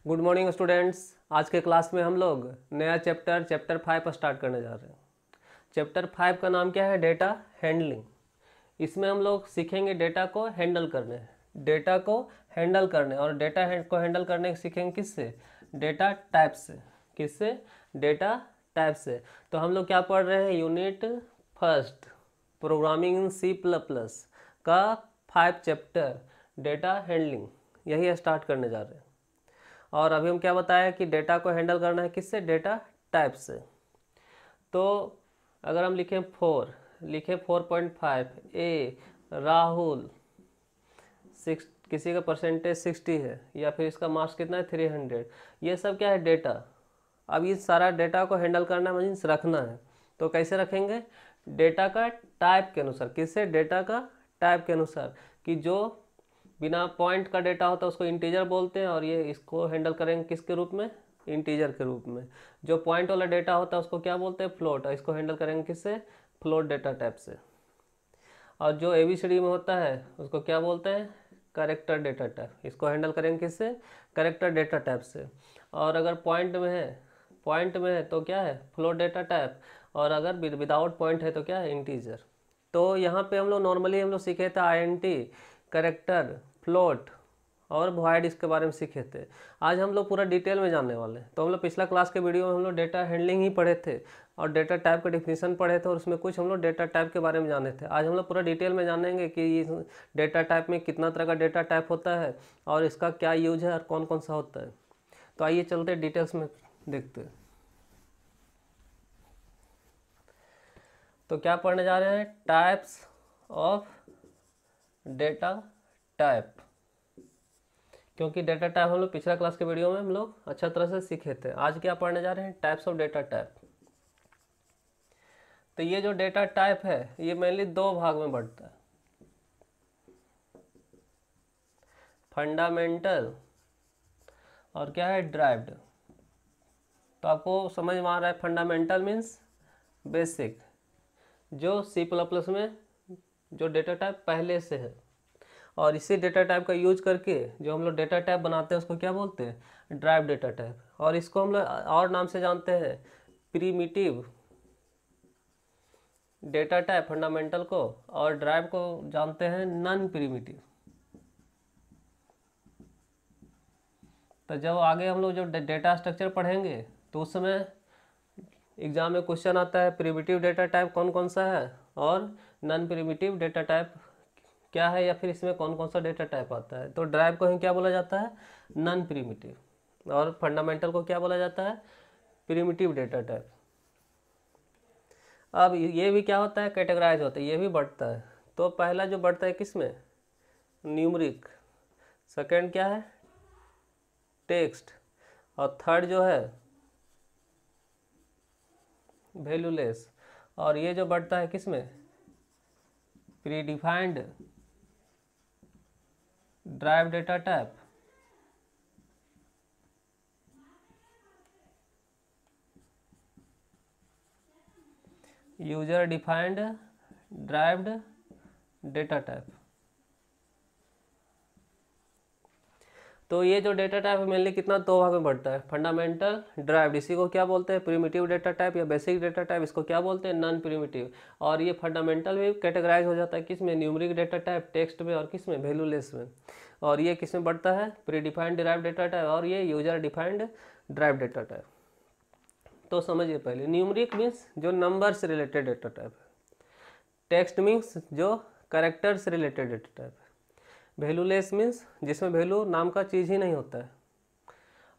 Good morning students. आज के class में हम लोग नया चैप्टर 5 स्टार्ट करने जा रहे हैं। चैप्टर 5 का नाम क्या है? Data handling. इसमें हम लोग सीखेंगे डेटा को हैंडल करने, डेटा को हैंडल करने और डेटा को हैंडल करने सीखेंगे किससे? डेटा टाइप से। किससे? डेटा टाइप से। तो हम लोग क्या पढ़ रहे हैं? Unit first programming in C++ का 5 चैप्टर डेटा हैंडलिंग, यही स्टार्ट करने जा रहे हैं। और अभी हम क्या बताया कि डेटा को हैंडल करना है किससे? डेटा टाइप से। तो अगर हम लिखें 4.5 ए राहुल किसी का परसेंटेज 60 है या फिर इसका मार्क्स कितना है 300, ये सब क्या है? डेटा। अब ये सारा डेटा को हैंडल करना मीन्स रखना है। तो कैसे रखेंगे? डेटा का टाइप के अनुसार। किससे? डेटा का टाइप के अनुसार, कि जो बिना पॉइंट का डेटा होता है उसको इंटीजर बोलते हैं, और ये इसको हैंडल करेंगे किसके रूप में? इंटीजर के रूप में। जो पॉइंट वाला डेटा होता है उसको क्या बोलते हैं? फ्लोट। और इसको हैंडल करेंगे किससे? फ्लोट डेटा टाइप से। और जो ABCD में होता है उसको क्या बोलते हैं? Character data type. इसको हैंडल करेंगे किससे? कैरेक्टर डेटा टाइप से। और अगर पॉइंट में है तो क्या है? Float data type. और अगर विदाउट पॉइंट है तो क्या है? इंटीजर। तो यहाँ पे हम लोग नॉर्मली हम लोग सीखे थे INT, कैरेक्टर, फ्लोट और वॉइड, इसके बारे में सीखे थे। आज हम लोग पूरा डिटेल में जानने वाले हैं। तो हम लोग पिछला क्लास के वीडियो में हम लोग डेटा हैंडलिंग ही पढ़े थे और डेटा टाइप का डिफिनीशन पढ़े थे, और उसमें कुछ हम लोग डेटा टाइप के बारे में जाने थे। आज हम लोग पूरा डिटेल में जानेंगे कि इस डेटा टाइप में कितना तरह का डेटा टाइप होता है और इसका क्या यूज है और कौन कौन सा होता है। तो आइए चलते डिटेल्स में देखते हैं। तो क्या पढ़ने जा रहे हैं? Types of data type. क्योंकि डेटा टाइप हम लोग पिछला क्लास के वीडियो में हम लोग अच्छा तरह से सीखे थे। आज क्या पढ़ने जा रहे हैं? Types of data type. तो ये जो डेटा टाइप है ये मेनली दो भाग में बढ़ता है, फंडामेंटल और क्या है? ड्राइव्ड। तो आपको समझ में आ रहा है? फंडामेंटल मीन्स बेसिक, जो C++ में जो डेटा टाइप पहले से है, और इसी डेटा टाइप का यूज करके जो हम लोग डेटा टाइप बनाते हैं उसको क्या बोलते हैं? Drive data type. और इसको हम लोग और नाम से जानते हैं, प्रिमिटिव डेटा टाइप फंडामेंटल को, और ड्राइव को जानते हैं नॉन प्रिमिटिव। तो जब आगे हम लोग जो डेटा स्ट्रक्चर पढ़ेंगे तो उस समय एग्जाम में क्वेश्चन आता है प्रिमिटिव डेटा टाइप कौन कौन सा है और नॉन प्रिमिटिव डेटा टाइप क्या है, या फिर इसमें कौन कौन सा डेटा टाइप आता है। तो ड्राइव को ही क्या बोला जाता है? Non primitive. और फंडामेंटल को क्या बोला जाता है? Primitive data type. अब ये भी क्या होता है? कैटेगराइज होता है, ये भी बढ़ता है। तो पहला जो बढ़ता है किसमें? न्यूमरिक। सेकंड क्या है? टेक्स्ट। और थर्ड जो है वैल्यूलेस। और ये जो बढ़ता है किसमें? Predefined drive data type. User defined derived data type. तो ये जो डेटा टाइप है मेनली कितना? दो भाग में बढ़ता है, फंडामेंटल, ड्राइव्ड। इसी को क्या बोलते हैं? प्रिमिटिव डेटा टाइप या बेसिक डेटा टाइप। इसको क्या बोलते हैं? Non primitive. और ये फंडामेंटल भी कैटेगराइज हो जाता है किसमें? न्यूमरिक डेटा टाइप, टेक्स्ट में, और किसमें? वैल्यूलेस में। और ये किसमें बढ़ता है? प्रीडिफाइंड ड्राइव डेटा टाइप, और ये user defined derived data type. तो समझिए पहले, न्यूमरिक मीन्स जो नंबर से रिलेटेड डेटा टाइप है, टेक्स्ट मीन्स जो कैरेक्टर से रिलेटेड डेटा टाइप है, वैल्यूलेस मीन्स जिसमें वैल्यू नाम का चीज़ ही नहीं होता है,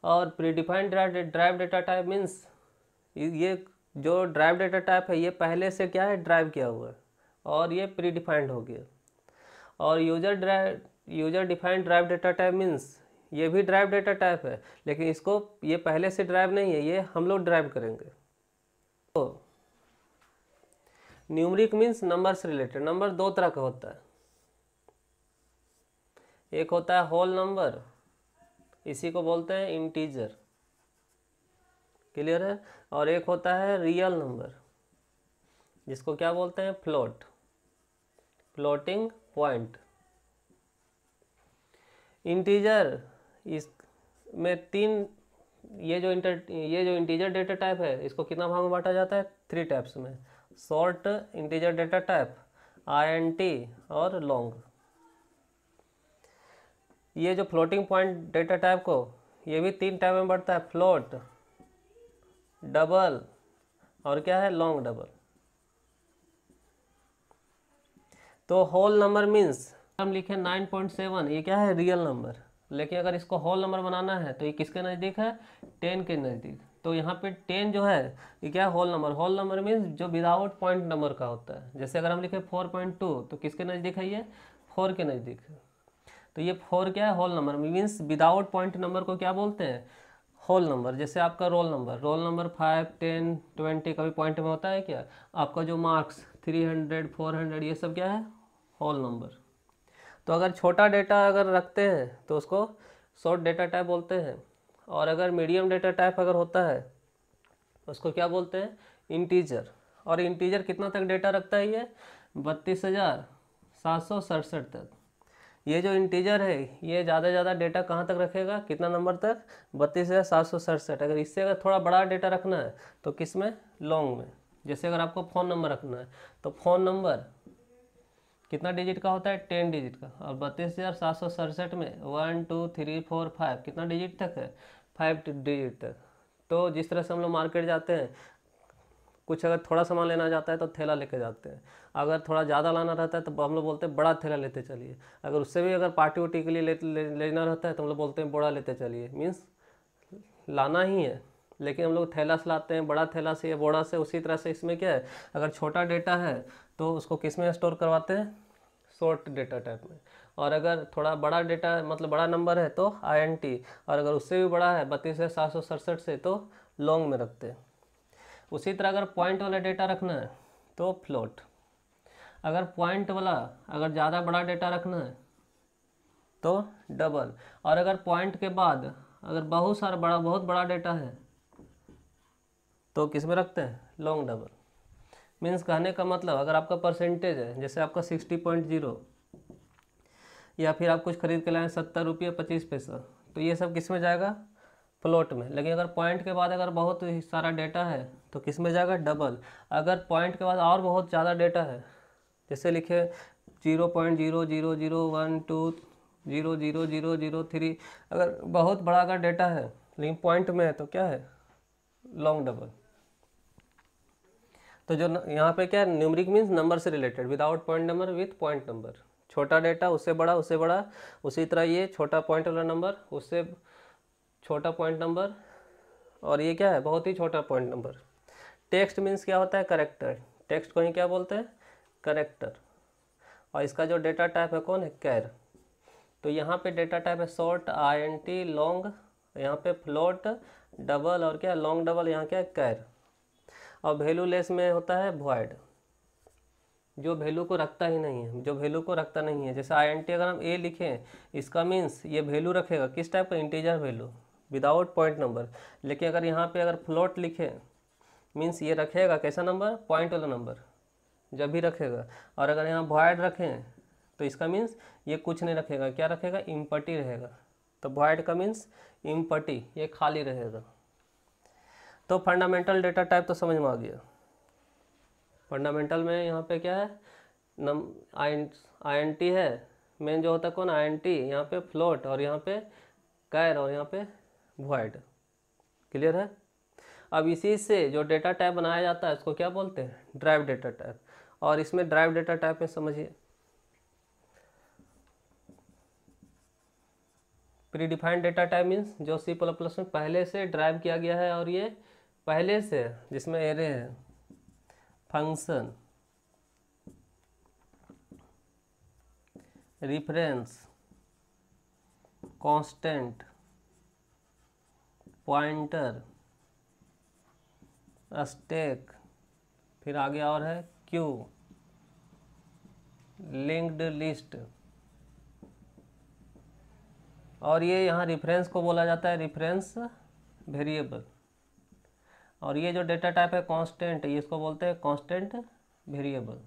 और predefined drive data type means ये जो ड्राइव डेटा टाइप है ये पहले से क्या है? ड्राइव किया हुआ है और ये प्रीडिफाइंड हो गया। और user defined derived data type means ये भी ड्राइव डेटा टाइप है, लेकिन इसको ये पहले से ड्राइव नहीं है, ये हम लोग ड्राइव करेंगे। तो न्यूमरिक मीन्स नंबर से रिलेटेड। नंबर दो तरह का होता है, एक होता है होल नंबर, इसी को बोलते हैं इंटीजर, क्लियर है। और एक होता है रियल नंबर, जिसको क्या बोलते हैं? Float, floating point. इंटीजर इस में तीन, ये जो इंटीजर डेटा टाइप है इसको कितना भाग में बांटा जाता है, 3 टाइप्स में, short integer data type, INT और लॉन्ग। ये जो फ्लोटिंग पॉइंट डेटा टाइप को, ये भी 3 टाइप में बढ़ता है, फ्लोट, डबल और क्या है, लॉन्ग डबल। तो होल नंबर मीन्स हम लिखे 9.7, ये क्या है, रियल नंबर, लेकिन अगर इसको होल नंबर बनाना है तो ये किसके नज़दीक है, 10 के नज़दीक। तो यहाँ पे 10 जो है ये क्या है, whole number. Whole number means जो विदाउट पॉइंट नंबर का होता है। जैसे अगर हम लिखे 4.2 तो किसके नज़दीक है, ये 4 के नज़दीक है। तो ये 4 क्या है, whole number means without point number को क्या बोलते हैं, होल नंबर। जैसे आपका रोल नंबर 5, 10, 20 कभी पॉइंट में होता है क्या। आपका जो मार्क्स 300, 400 ये सब क्या है, होल नंबर। तो अगर छोटा डेटा अगर रखते हैं तो उसको शॉर्ट डेटा टाइप बोलते हैं, और अगर मीडियम डेटा टाइप अगर होता है उसको क्या बोलते हैं, इंटीजर। और इंटीजर कितना तक डेटा रखता है, ये 32,767 तक। ये जो इंटीजर है ये ज़्यादा से ज़्यादा डेटा कहाँ तक रखेगा, कितना नंबर तक, 32,767। अगर इससे अगर थोड़ा बड़ा डेटा रखना है तो किस में, लॉन्ग में। जैसे अगर आपको फ़ोन नंबर रखना है तो फ़ोन नंबर कितना डिजिट का होता है, 10 डिजिट का। और 32,767 में 1 2 3 4 5 कितना डिजिट तक है, 5 डिजिट तक। तो जिस तरह से हम लोग मार्केट जाते हैं, कुछ अगर थोड़ा सामान लेना जाता है तो थैला लेके जाते हैं, अगर थोड़ा ज़्यादा लाना रहता है तो हम लोग बोलते हैं बड़ा थैला लेते चलिए, अगर उससे भी अगर पार्टी वार्टी के लिए लेना रहता है तो हम लोग बोलते हैं बड़ा लेते चलिए। मीन्स लाना ही है, लेकिन हम लोग थैला से लाते हैं, बड़ा थैला से या बोड़ा से। उसी तरह से इसमें क्या है, अगर छोटा डेटा है तो उसको किस में स्टोर करवाते हैं, शॉर्ट डेटा टाइप में। और अगर थोड़ा बड़ा डेटा मतलब बड़ा नंबर है तो INT, और अगर उससे भी बड़ा है 32,767 से तो लॉन्ग में रखते हैं। उसी तरह अगर पॉइंट वाला डेटा रखना है तो फ्लोट। अगर पॉइंट वाला अगर ज़्यादा बड़ा डेटा रखना है तो डबल। और अगर पॉइंट के बाद अगर बहुत बड़ा डेटा है तो किस में रखते हैं, लॉन्ग डबल। मीन्स कहने का मतलब अगर आपका परसेंटेज है, जैसे आपका 60.0, या फिर आप कुछ खरीद के लाए 70 रुपये 25 पैसा, तो ये सब किस में जाएगा, फ्लोट में। लेकिन अगर पॉइंट के बाद अगर बहुत सारा डेटा है तो किस में जाएगा, डबल। अगर पॉइंट के बाद और बहुत ज़्यादा डेटा है, जैसे लिखे 0.00012000003, अगर बहुत बड़ा अगर डेटा है लेकिन पॉइंट में है तो क्या है, लॉन्ग डबल। तो जो यहाँ पे क्या है, न्यूमरिक मीन्स नंबर से related, without point number with point number. छोटा डेटा उससे बड़ा, उससे बड़ा। उसी तरह ये छोटा पॉइंट वाला नंबर उससे छोटा पॉइंट नंबर, और ये क्या है, बहुत ही छोटा पॉइंट नंबर। टेक्स्ट मीन्स क्या होता है, करेक्टर। टेक्स्ट को ही क्या बोलते हैं, करेक्टर। और इसका जो डेटा टाइप है कौन है, कैर। तो यहाँ पे डेटा टाइप है शॉर्ट, INT, लॉन्ग, यहाँ पे फ्लोट, डबल और क्या, लॉन्ग डबल, यहाँ क्या है, कैर। और वैल्यूलेस में होता है वॉइड, जो वैल्यू को रखता ही नहीं है, जो वैल्यू को रखता नहीं है। जैसे INT अगर हम A लिखें, इसका मीन्स ये वैल्यू रखेगा किस टाइप का, integer value without point number. लेकिन अगर यहाँ पे अगर फ्लोट लिखें, मीन्स ये रखेगा कैसा नंबर, पॉइंट वाला नंबर जब भी रखेगा। और अगर यहाँ वॉइड रखें तो इसका मीन्स ये कुछ नहीं रखेगा, क्या रखेगा, इम्पटी रहेगा। तो वॉइड का मीन्स इम्पटी, ये खाली रहेगा। तो फंडामेंटल डेटा टाइप तो समझ में आ गया। फंडामेंटल में यहाँ पे क्या है, INT है मेन जो होता है कौन, INT, यहाँ पे फ्लोट, और यहाँ पे कैर, और यहाँ पे वॉइड। क्लियर है। अब इसी से जो डेटा टाइप बनाया जाता है उसको क्या बोलते हैं, ड्राइव डेटा टाइप। और इसमें ड्राइव डेटा टाइप में समझिए, pre defined data type means जो C++ में पहले से ड्राइव किया गया है, और ये पहले से जिसमें एरे है, function, reference, constant, pointer, stack, फिर आगे और है क्यू, लिंक्ड लिस्ट। और ये यहाँ रेफरेंस को बोला जाता है रेफरेंस वेरिएबल। और ये जो डेटा टाइप है कांस्टेंट, ये इसको बोलते हैं कांस्टेंट वेरिएबल।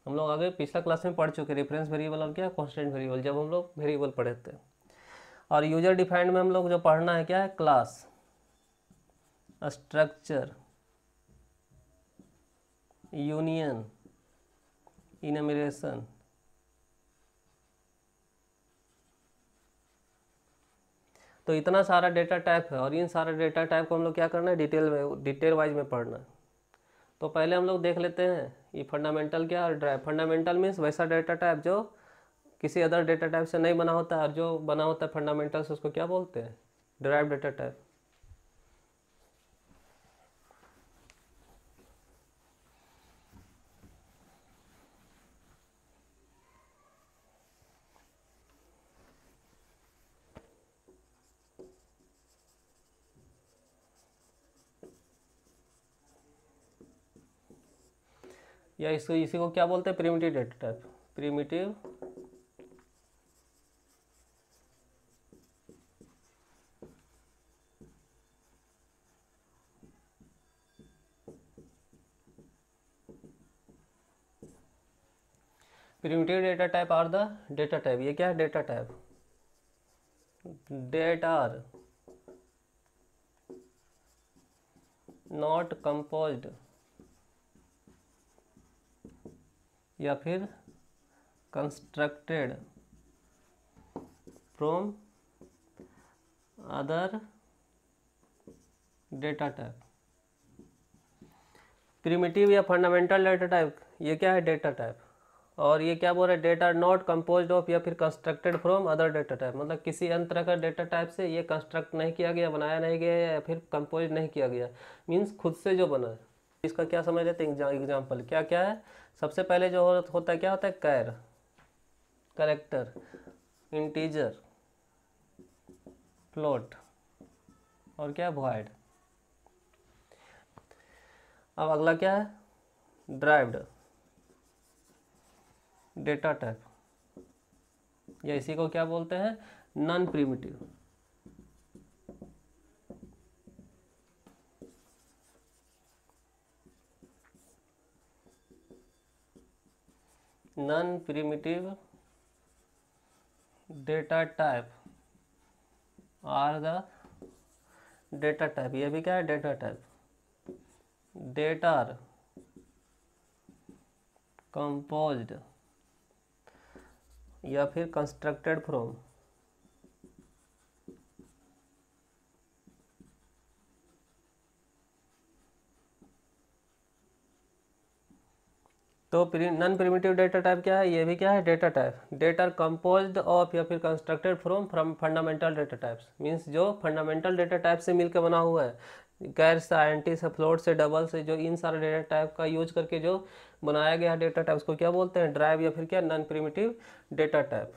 हम लोग आगे पिछला क्लास में पढ़ चुके रेफरेंस वेरिएबल और क्या, कांस्टेंट वेरिएबल, जब हम लोग वेरिएबल पढ़े थे। और यूजर डिफाइंड में हम लोग जो पढ़ना है क्या है, क्लास, स्ट्रक्चर, यूनियन, इनमरेशन, तो इतना सारा डेटा टाइप है और इन सारे डेटा टाइप को हम लोग क्या करना है, डिटेल वाइज में पढ़ना है। तो पहले हम लोग देख लेते हैं ये फंडामेंटल क्या और ड्राइव। फंडामेंटल मीन्स वैसा डेटा टाइप जो किसी अदर डेटा टाइप से नहीं बना होता है, और जो बना होता है फंडामेंटल से उसको क्या बोलते हैं, ड्राइव डेटा टाइप। या इसी को क्या बोलते हैं, primitive data type. Primitive primitive data type are the data type. ये क्या है, data type, that are not composed या फिर constructed from other data type. Primitive या फंडामेंटल डेटा टाइप, ये क्या है, डेटा टाइप। और ये क्या बोल रहा है, डेटा नॉट कंपोज्ड ऑफ या फिर constructed from other data type, मतलब किसी अन्य तरह का डेटा टाइप से ये कंस्ट्रक्ट नहीं किया गया, बनाया नहीं गया या फिर कंपोज नहीं किया गया, मीन्स खुद से जो बना है। इसका क्या समझ लेते हैं, एग्जाम्पल क्या क्या है। सबसे पहले जो होता है क्या होता है, कैर, कैरेक्टर, इंटीजर, फ्लोट और क्या, वॉइड। अब अगला क्या है, ड्राइव्ड डेटा टाइप, या इसी को क्या बोलते हैं, non primitive. Non primitive data type are the data type. ये भी क्या है, data type. Data are composed या फिर कंस्ट्रक्टेड फ्रॉम तो नॉन प्रिमिटिव डेटा टाइप क्या है, ये भी क्या है, data type. Data are composed of या फिर constructed from fundamental data types, means जो फंडामेंटल डेटा टाइप से मिलकर बना हुआ है, कैर से, आईएनटी से, फ्लोट से, डबल से, जो इन सारे डेटा टाइप का यूज करके जो बनाया गया है डेटा टाइप, उसको क्या बोलते हैं, ड्राइव या फिर क्या, नॉन प्रिमिटिव डेटा टाइप।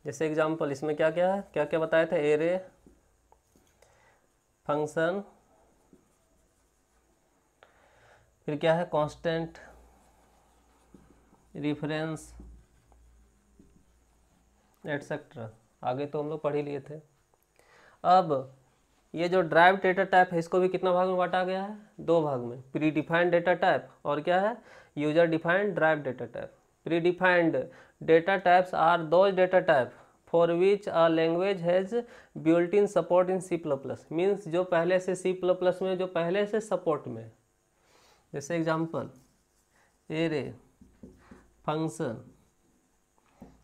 जैसे एग्जांपल इसमें क्या क्या है, क्या क्या बताए थे, एरे, फंक्शन, फिर क्या है, कांस्टेंट, रेफरेंस एटसेट्रा। आगे तो हम लोग पढ़ ही लिए थे। अब ये जो ड्राइव डेटा टाइप है, इसको भी कितना भाग में बांटा गया है, दो भाग में, प्री डिफाइंड डेटा टाइप और क्या है, user defined derived data type. Predefined data types are those data type for which a language has built in support in C++, means जो पहले से C++ में जो पहले से सपोर्ट में। जैसे एग्जांपल एरे, फंक्शन,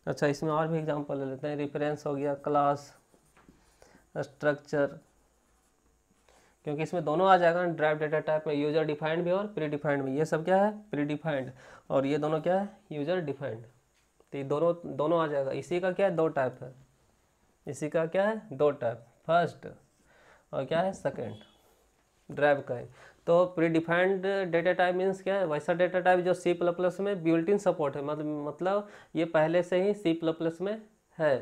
अच्छा इसमें और भी एग्जांपल ले लेते हैं, रेफरेंस हो गया, क्लास, स्ट्रक्चर, क्योंकि इसमें दोनों आ जाएगा ना, ड्राइव डेटा टाइप में यूजर डिफाइंड भी और प्री डिफाइंड भी। ये सब क्या है, प्री डिफाइंड, और ये दोनों क्या है, यूजर डिफाइंड। तो ये दोनों आ जाएगा। इसी का क्या है, दो टाइप है, इसी का क्या है, दो टाइप, फर्स्ट और क्या है, सेकेंड, ड्राइव का है। तो pre defined data type means क्या है, वैसा डेटा टाइप जो C++ में बिल्ट इन सपोर्ट है, मतलब ये पहले से ही C++ में है।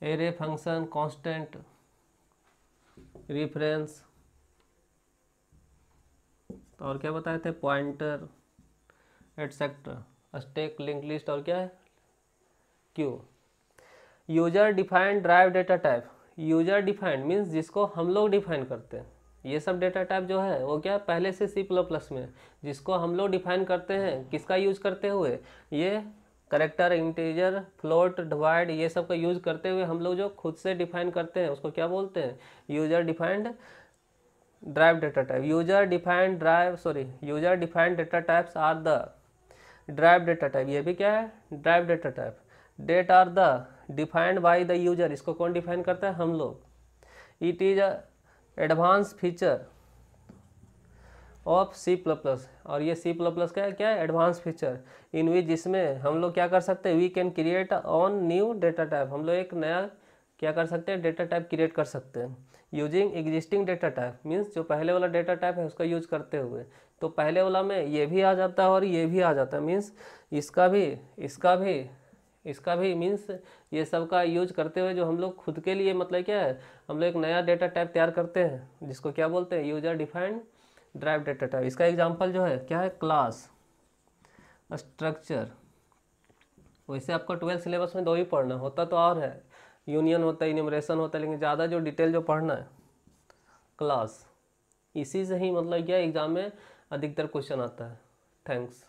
एरे, फंक्शन, कांस्टेंट, रेफरेंस और क्या बताए थे, pointer etcetera, stack, link list और क्या है, Q. User defined derived data type, user defined means जिसको हम लोग डिफाइन करते हैं। ये सब डेटा टाइप जो है वो क्या पहले से C++ में, जिसको हम लोग डिफाइन करते हैं, किसका यूज करते हुए, ये करेक्टर, इंटीजर, फ्लोट, डिवाइड, ये सब का यूज करते हुए हम लोग जो खुद से डिफाइन करते हैं उसको क्या बोलते हैं? User defined derived data type. User defined data types are the derived data type. ये भी क्या है? Derived data type. That are the defined by the user. इसको कौन डिफाइन करता है? हम लोग। It is advance feature of C++। और ये C++ का क्या है? एडवांस फीचर इन विच, जिसमें हम लोग क्या कर सकते हैं? We can create on new data type. हम लोग एक नया क्या कर सकते हैं? डेटा टाइप क्रिएट कर सकते हैं using existing data type. Means जो पहले वाला डेटा टाइप है उसका यूज करते हुए। तो पहले वाला में ये भी आ जाता है और ये भी आ जाता है। मीन्स इसका भी मीन्स ये सब का यूज करते हुए जो हम लोग खुद के लिए मतलब क्या है? हम लोग एक नया डेटा टाइप तैयार करते हैं जिसको क्या बोलते हैं? User defined derived data type. इसका एग्जांपल जो है क्या है? Class, structure. वैसे आपको 12 सिलेबस में 2 ही पढ़ना होता तो और है, यूनियन होता है, इन्यूमरेशन होता है, लेकिन ज़्यादा जो डिटेल जो पढ़ना है क्लास। इसी से ही मतलब क्या एग्जाम में अधिकतर क्वेश्चन आता है। थैंक्स।